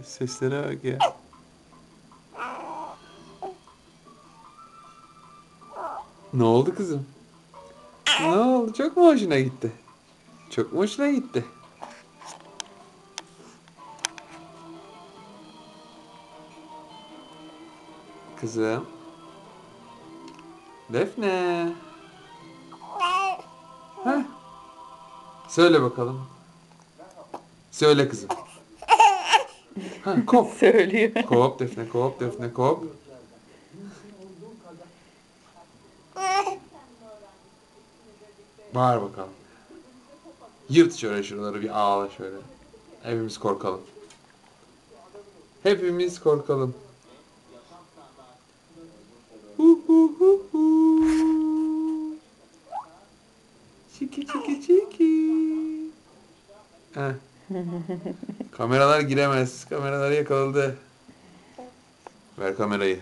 Seslere bak ya. Ne oldu kızım? Ne oldu? Çok mu hoşuna gitti? Çok mu hoşuna gitti? Kızım. Defne. Heh. Söyle bakalım. Söyle kızım. Ha, kop. Söylüyor. Kop Defne, kop Defne, kop. Bağır bakalım. Yırt şöyle şuraları, bir ağla şöyle. Hepimiz korkalım. Hepimiz korkalım. Hu hu hu hu. Çiki çiki çiki. Heh. Kameralar giremez. Kameralar yakaladı. Ver kamerayı.